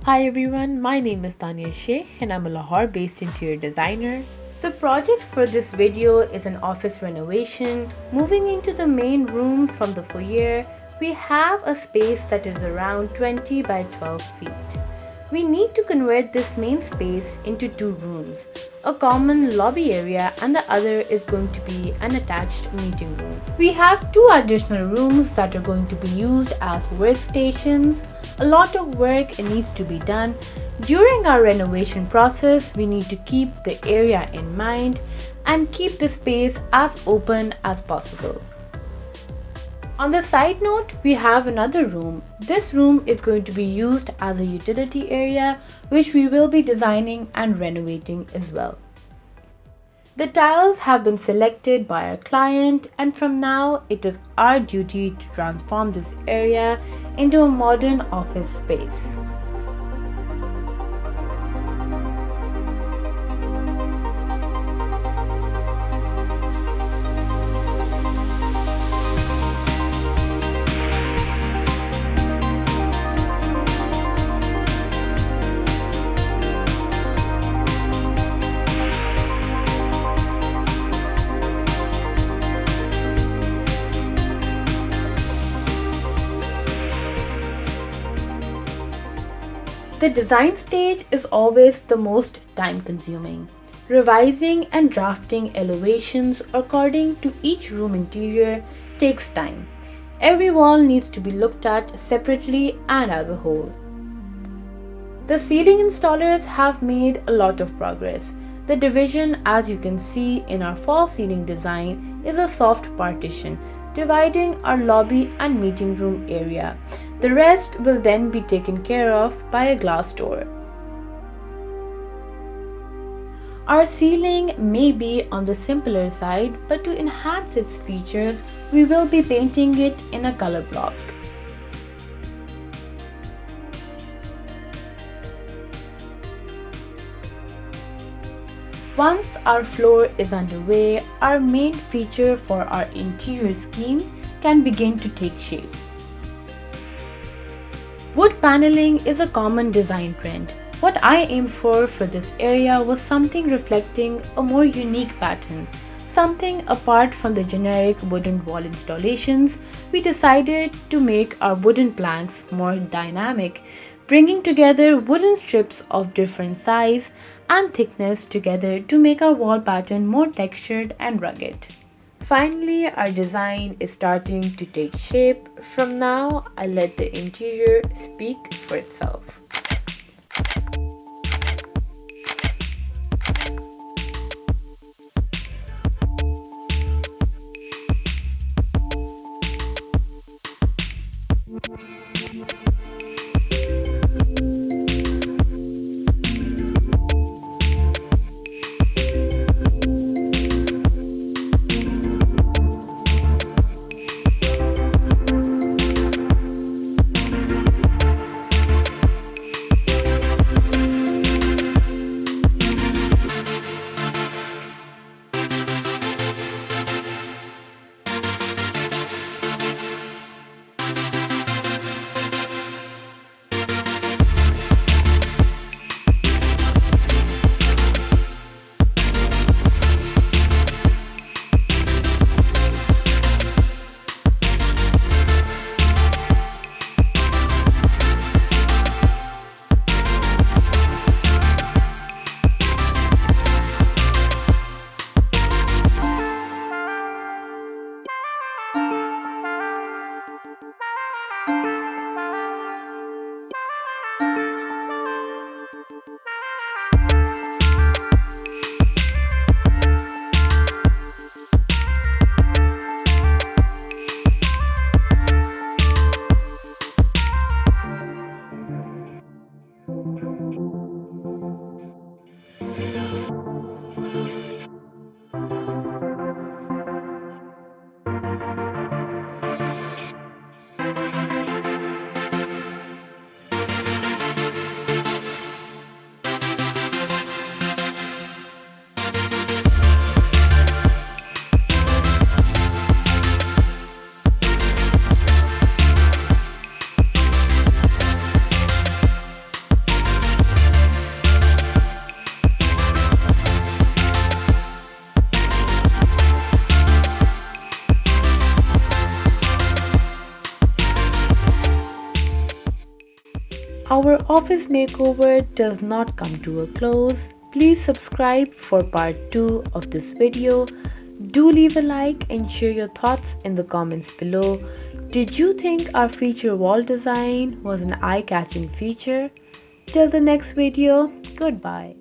Hi everyone, my name is Tanya Sheikh and I'm a Lahore based interior designer. The project for this video is an office renovation. Moving into the main room from the foyer, we have a space that is around 20 by 12 feet. We need to convert this main space into two rooms, a common lobby area and the other is going to be an attached meeting room. We have two additional rooms that are going to be used as workstations. A lot of work needs to be done. During our renovation process, we need to keep the area in mind and keep the space as open as possible. On the side note, we have another room. This room is going to be used as a utility area, which we will be designing and renovating as well. The tiles have been selected by our client, and from now it is our duty to transform this area into a modern office space. The design stage is always the most time consuming. Revising and drafting elevations according to each room interior takes time. Every wall needs to be looked at separately and as a whole. The ceiling installers have made a lot of progress. The division, as you can see in our fall ceiling design, is a soft partition dividing our lobby and meeting room area. The rest will then be taken care of by a glass door. Our ceiling may be on the simpler side, but to enhance its features, we will be painting it in a color block. Once our floor is underway, our main feature for our interior scheme can begin to take shape. Wood paneling is a common design trend. What I aimed for this area was something reflecting a more unique pattern, something apart from the generic wooden wall installations. We decided to make our wooden planks more dynamic, bringing together wooden strips of different size and thickness together to make our wall pattern more textured and rugged. Finally, our design is starting to take shape. From now, I let the interior speak for itself. our office makeover does not come to a close. Please subscribe for part 2 of this video. Do leave a like and share your thoughts in the comments below. Did you think our feature wall design was an eye-catching feature? Till the next video, goodbye.